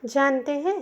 जानते हैं,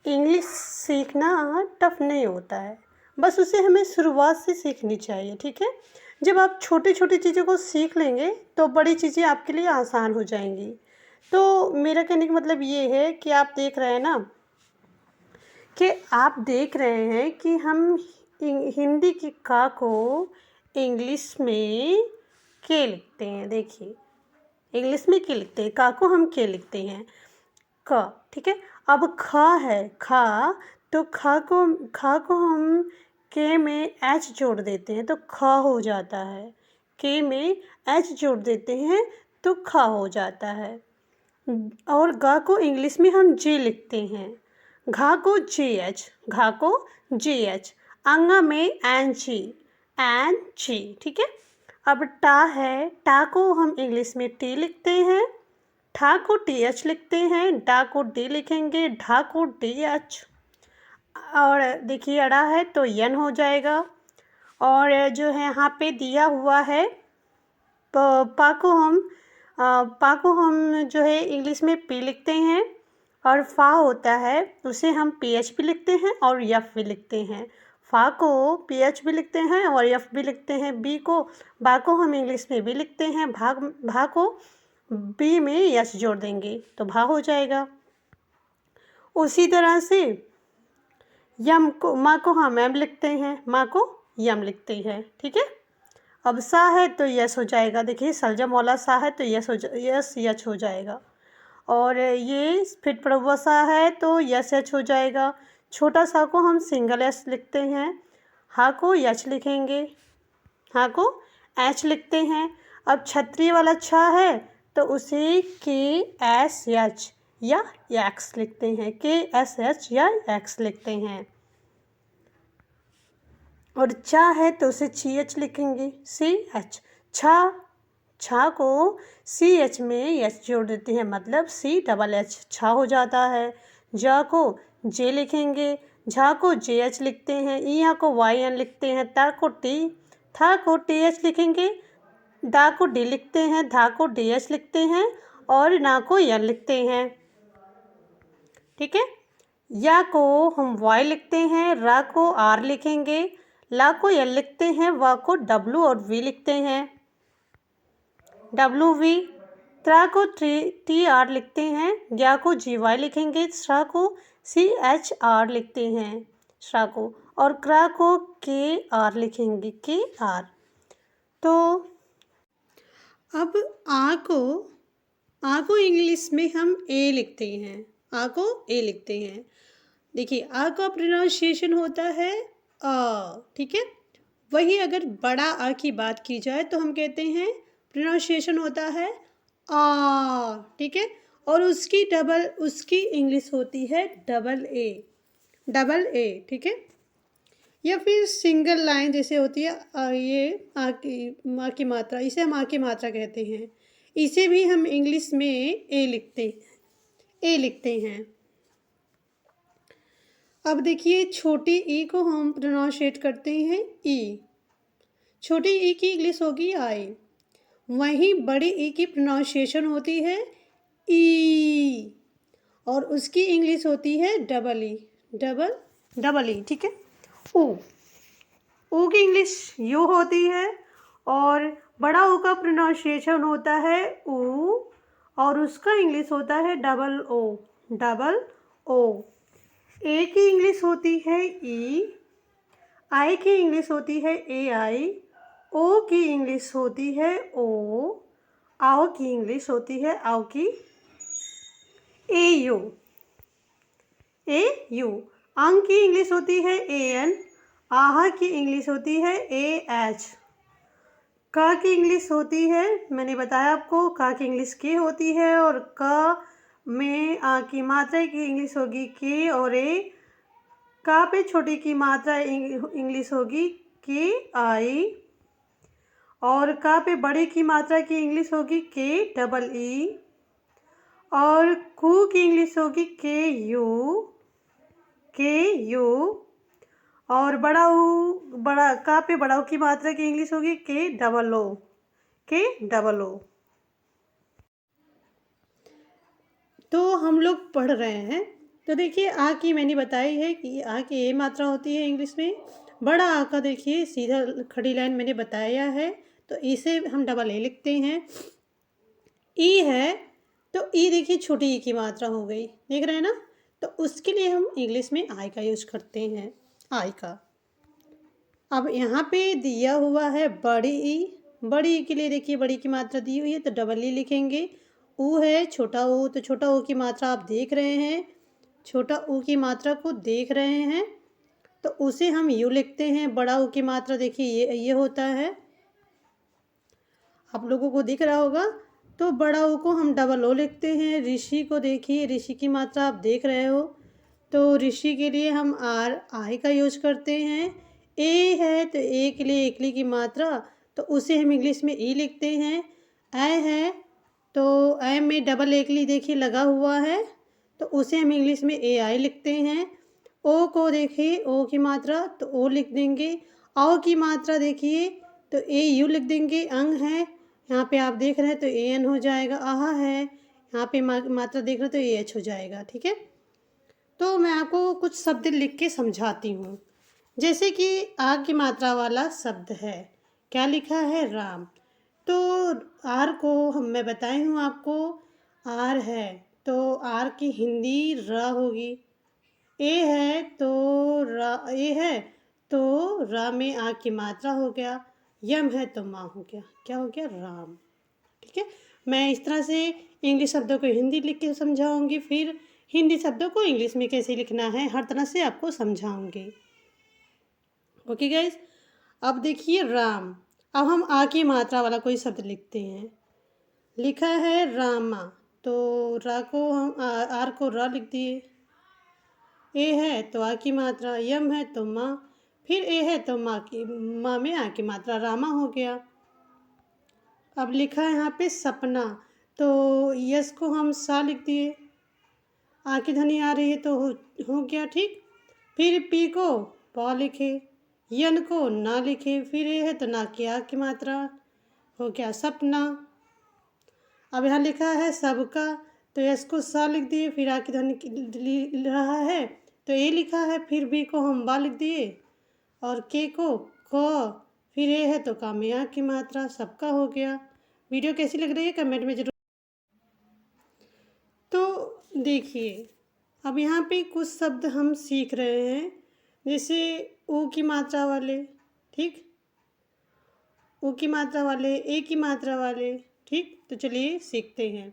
इंग्लिश सीखना टफ नहीं होता है। बस उसे हमें शुरुआत से सीखनी चाहिए, ठीक है। जब आप छोटी छोटी चीज़ों को सीख लेंगे तो बड़ी चीज़ें आपके लिए आसान हो जाएंगी। तो मेरा कहने का मतलब ये है कि आप देख रहे हैं ना, कि आप देख रहे हैं कि हम हिंदी की का को इंग्लिश में के लिखते हैं। देखिए, इंग्लिश में के लिखते हैं, का को हम के लिखते हैं, क, ठीक है। अब ख है, खा, तो खा को हम के में एच जोड़ देते हैं तो ख हो जाता है। के में एच जोड़ देते हैं तो ख हो जाता है। और गा को इंग्लिश में हम जे लिखते हैं, घा को जे एच, घा को जे एच, अंगा में एन जी, ठीक है। अब टा है, टा को हम इंग्लिश में टी लिखते हैं, ठा को टी एच लिखते हैं, डा को डी लिखेंगे, ढा को डी एच, और देखिए अड़ा है तो यन हो जाएगा। और जो है यहाँ पे दिया हुआ है पा को हम जो है इंग्लिश में पी लिखते हैं, और फा होता है उसे हम पी एच भी लिखते हैं और यफ भी लिखते हैं। फा को पी एच भी लिखते हैं और यफ भी लिखते हैं। बा को हम इंग्लिश में भी लिखते हैं, भा को बी में यस जोड़ देंगे तो भा हो जाएगा। उसी तरह से माँ को हम एम लिखते हैं, माँ को यम लिखते हैं, ठीक है। अब सा है तो यस हो जाएगा। देखिए सलजम वाला सा है तो यस यच हो जाएगा। और ये फिट पर हुआ सा है तो यस एच हो जाएगा। छोटा सा को हम सिंगल एस लिखते हैं, हा को यच लिखेंगे, हा को एच लिखते हैं। अब छतरी वाला छा है तो उसे के एस एच या एक्स लिखते हैं, के एस एच या एक्स लिखते हैं। और चा है तो उसे ची एच लिखेंगे, सी एच, छा को सी एच में एच जोड़ देते हैं, मतलब सी डबल एच, छा हो जाता है। जा को जे लिखेंगे, झा को जे एच लिखते हैं, ईया को वाई एन लिखते हैं, था को टी एच लिखेंगे, दा को डी लिखते हैं, धा को डी एच लिखते हैं, और ना को यन लिखते हैं, ठीक है। या को हम वाई लिखते हैं, रा को आर लिखेंगे, ला को एल लिखते हैं, वा को डब्लू और वी लिखते हैं, डब्लू वी। त्रा को टी आर लिखते हैं, ज्ञा को जी वाई लिखेंगे, श्रा को सी एच आर लिखते हैं, श्रा को, और क्रा को के आर लिखेंगे, के आर। तो अब आ को इंग्लिश में हम ए लिखते हैं, आ को ए लिखते हैं। देखिए आ का प्रोनाउंसिएशन होता है आ, ठीक है। वही अगर बड़ा आ की बात की जाए तो हम कहते हैं प्रोनाउंसिएशन होता है आ, ठीक है। और उसकी इंग्लिश होती है डबल ए, ठीक है। या फिर सिंगल लाइन जैसे होती है ये माँ की मात्रा, इसे हम आ की मात्रा कहते हैं। इसे भी हम इंग्लिश में ए लिखते हैं। अब देखिए छोटी ई को हम प्रोनाउंशिएट करते हैं ई, छोटी ई की इंग्लिश होगी आई। वहीं बड़ी ई की प्रोनाउंसिएशन होती है ई, और उसकी इंग्लिश होती है डबल ई, ठीक है। ऊ की इंग्लिश यू होती है, और बड़ा ऊ का प्रोनाउंसिएशन होता है ऊ, और उसका इंग्लिश होता है डबल ओ। ए की इंग्लिश होती है ई, आई की इंग्लिश होती है ए आई, ओ की इंग्लिश होती है ओ, आओ की इंग्लिश होती है आओ की ए यू। अंग की इंग्लिश होती है ए एन, आहा की इंग्लिश होती है ए एच। का की इंग्लिश होती है, मैंने बताया आपको, का की इंग्लिश के होती है, और का में आ की मात्रा की इंग्लिश होगी के और ए। का पे छोटी की मात्रा इंग्लिश होगी के आई, और का पे बड़ी की मात्रा की इंग्लिश होगी के डबल ई, और कू की इंग्लिश होगी के यू, और बड़ा का पे बड़ा ऊ की मात्रा की इंग्लिश होगी के डबल ओ। तो हम लोग पढ़ रहे हैं। तो देखिए आ की मैंने बताई है कि आ की ए मात्रा होती है इंग्लिश में। बड़ा आ का देखिए सीधा खड़ी लाइन मैंने बताया है, तो इसे हम डबल ए लिखते हैं। ई है तो ई देखिए छोटी ई की मात्रा हो गई, देख रहे हैं ना। तो उसके लिए हम इंग्लिश में आई का यूज करते हैं, आई का। अब यहाँ पे दिया हुआ है बड़ी ई। बड़ी ई के लिए देखिए बड़ी की मात्रा दी हुई है तो डबल ई लिखेंगे। ऊ है छोटा ऊ, तो छोटा ऊ की मात्रा आप देख रहे हैं, छोटा ऊ की मात्रा को देख रहे हैं, तो उसे हम यू लिखते हैं। बड़ा ऊ की मात्रा देखिए ये होता है, आप लोगों को दिख रहा होगा। तो बड़ा ऊ को हम डबल ओ लिखते हैं। ऋषि को देखिए, ऋषि की मात्रा आप देख रहे हो, तो ऋषि के लिए हम आर आई का यूज करते हैं। ए है तो ए के लिए एकली की मात्रा, तो उसे हम इंग्लिश में ई लिखते हैं। ऐ है तो ऐ में डबल एकली देखिए लगा हुआ है, तो उसे हम इंग्लिश में ए आई लिखते हैं। ओ को देखिए ओ की मात्रा तो ओ लिख देंगे। औ की मात्रा देखिए तो ए यू लिख देंगे। अंग है यहाँ पे आप देख रहे हैं तो ए एन हो जाएगा। आहा है यहाँ पे मात्रा देख रहे हो तो ए एच हो जाएगा, ठीक है। तो मैं आपको कुछ शब्द लिख के समझाती हूँ। जैसे कि आ की मात्रा वाला शब्द है, क्या लिखा है, राम। तो आर को मैं बताई हूँ आपको, आर है तो आर की हिंदी र होगी। ए है तो रा, ए है तो रा में आ की मात्रा हो गया। यम है तो माँ हो गया, क्या हो गया, राम, ठीक है। मैं इस तरह से इंग्लिश शब्दों को हिंदी लिख के समझाऊंगी, फिर हिंदी शब्दों को इंग्लिश में कैसे लिखना है हर तरह से आपको समझाऊंगी। ओके गाइज, अब देखिए राम। अब हम आ की मात्रा वाला कोई शब्द लिखते हैं। लिखा है रामा, तो रा को हम आर को रा लिख दिए। ए है तो आ की मात्रा, यम है तो माँ, फिर ए है तो माँ में आ की मात्रा, रामा हो गया। अब लिखा है यहाँ पे सपना, तो यस को हम सा लिख दिए। आ की ध्वनि आ रही है तो हो गया, ठीक। फिर पी को प लिखे, यन को ना लिखे, फिर ए है तो ना की आ की मात्रा, हो गया सपना। अब यहाँ लिखा है सबका, तो यस को सा लिख दिए, फिर आ की ध्वनि रहा है तो ए लिखा है, फिर बी को हम बा लिख दिए, और के को क, फिर ए है तो का में आ की मात्रा, सबका हो गया। वीडियो कैसी लग रही है कमेंट में जरूर। तो देखिए अब यहाँ पे कुछ शब्द हम सीख रहे हैं, जैसे ऊ की मात्रा वाले, ठीक, ऊ की मात्रा वाले, ए की मात्रा वाले, ठीक। तो चलिए सीखते हैं।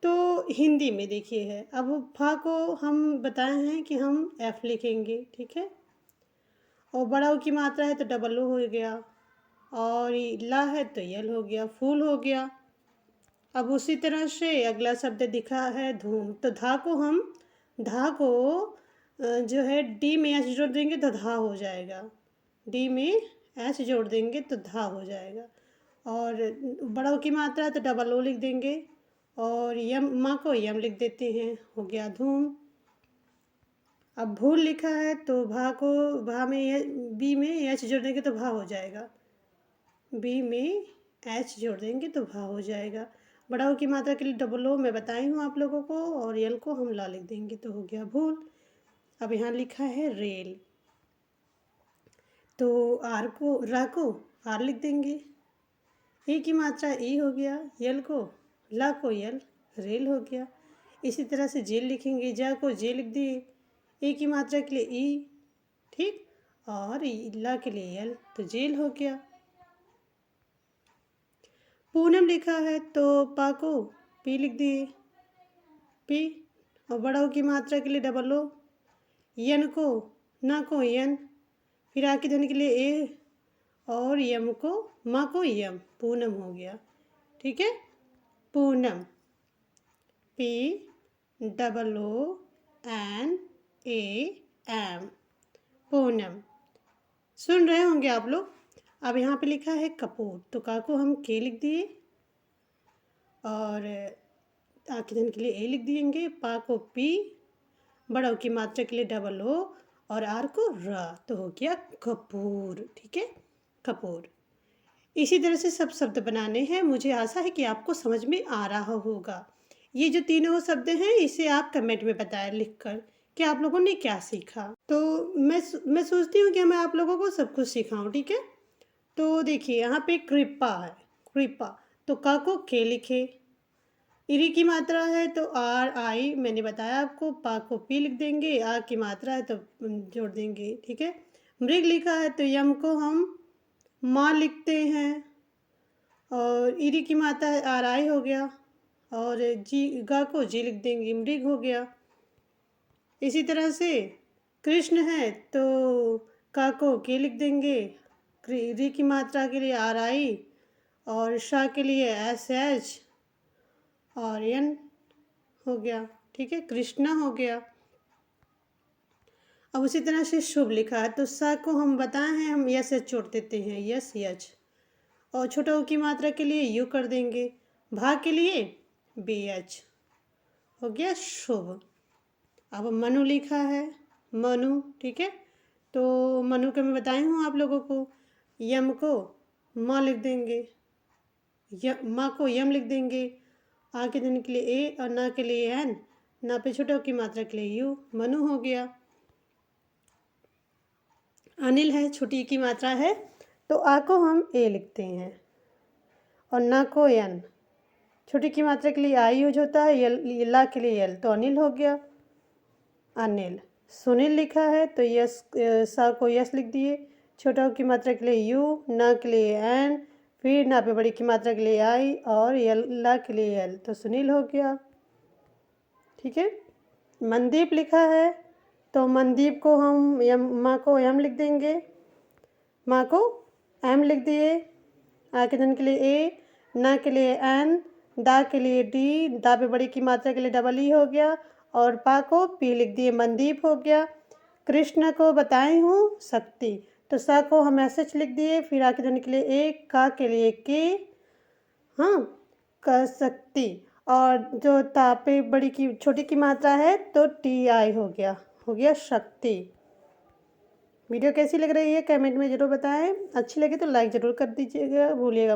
तो हिंदी में देखिए है, अब फा को हम बताए हैं कि हम एफ लिखेंगे, ठीक है। और बड़ा ऊ की मात्रा है तो डबल ओ हो गया, और ला है तो यल हो गया, फूल हो गया। अब उसी तरह से अगला शब्द दिखा है धूम, तो धा को हम धा को जो है डी में एच जोड़ देंगे तो धा हो जाएगा। डी में एच जोड़ देंगे तो धा हो जाएगा। और बड़ा की मात्रा है तो डबल ओ लिख देंगे, और यम माँ को यम लिख देते हैं, हो गया धूम। अब भूल लिखा है तो भा को भा में बी में एच जोड़ देंगे तो भा हो जाएगा। बी में एच जोड़ देंगे तो भा हो जाएगा। बड़ा ओ की मात्रा के लिए डबल ओ मैं बताई हूँ आप लोगों को, और यल को हम ला लिख देंगे तो हो गया भूल। अब यहाँ लिखा है रेल, तो आर को रा को आर लिख देंगे, ए की मात्रा ई हो गया, यल को ला को यल, रेल हो गया। इसी तरह से जेल लिखेंगे, जा को जे लिख दिए, ए की मात्रा के लिए ई, ठीक, और ला के लिए यल, तो जेल हो गया। पूनम लिखा है तो पा को पी लिख दिए, पी, और बड़ा की मात्रा के लिए डबल ओ, यन को ना को यन, फिर आ की ध्वनि के लिए ए, और यम को माँ को यम, पूनम हो गया, ठीक है। Poonam, P double O N A M, Poonam. सुन रहे होंगे आप लोग। अब यहाँ पे लिखा है कपूर, तो का को हम के लिख दिए, और आ की ध्वनि के लिए ए लिख देंगे, पा को पी, बड़ा की मात्रा के लिए डबल ओ, और आर को रा, तो हो गया कपूर, ठीक है, कपूर। इसी तरह से सब शब्द बनाने हैं। मुझे आशा है कि आपको समझ में आ रहा होगा। ये जो तीनों शब्द हैं इसे आप कमेंट में बताएं लिखकर कि आप लोगों ने क्या सीखा। तो मैं सोचती हूँ कि मैं आप लोगों को सब कुछ सिखाऊं, ठीक है। तो देखिए यहाँ पे कृपा है, कृपा, तो का को के लिखे। इरी की मात्रा है तो आर आई, मैंने बताया आपको। पा को पी लिख देंगे, आ की मात्रा है तो जोड़ देंगे, ठीक है। मृग लिखा है तो यम को हम माँ लिखते हैं, और इरी की मात्रा है आर आई हो गया, और जी गा को जी लिख देंगे, मृग हो गया। इसी तरह से कृष्ण है तो का को के लिख देंगे, री की मात्रा के लिए आर आई, और शा के लिए एस एच, और एन हो गया, ठीक है, कृष्णा हो गया। अब उसी तरह से शुभ लिखा है तो सा को हम बताए हैं, हम यस एच जोड़ देते हैं, यस यच, और छोटा ऊ की मात्रा के लिए यू कर देंगे, भा के लिए बी एच, हो गया शुभ। अब मनु लिखा है, मनु, ठीक है। तो मनु के मैं बताई हूँ आप लोगों को। यम को माँ लिख देंगे, माँ को यम लिख देंगे, आ के देने के लिए ए, और ना के लिए एन, ना पे छोटा की मात्रा के लिए यू, मनु हो गया। अनिल है, छोटी की मात्रा है तो आ को हम ए लिखते हैं, और ना को एन, छोटी की मात्रा के लिए आई यूज होता है, ला के लिए एल, तो अनिल हो गया, अनिल। सुनील लिखा है तो यस, सा को यस लिख दिए, छोटा की मात्रा के लिए यू, ना के लिए एन, फिर ना पे बड़ी की मात्रा के लिए आई, और ला के लिए एल, तो सुनील हो गया, ठीक है। मनदीप लिखा है तो मनदीप को हम माँ को एम लिख देंगे, माँ को एम लिख दिए, आ के धन के लिए ए, ना के लिए एन, दा के लिए डी, दा पे बड़ी की मात्रा के लिए डबल ई हो गया, और पा को पी लिख दिए, मनदीप हो गया। कृष्ण को बताई हूँ शक्ति, तो सा को हम एस एच लिख दिए, फिर आ के धन के लिए ए, का के लिए के, हाँ, क शक्ति, और जो ता पे बड़ी की छोटी की मात्रा है तो टी आई हो गया शक्ति। वीडियो कैसी लग रही है कमेंट में ज़रूर बताएं, अच्छी लगे तो लाइक ज़रूर कर दीजिएगा, भूलिएगा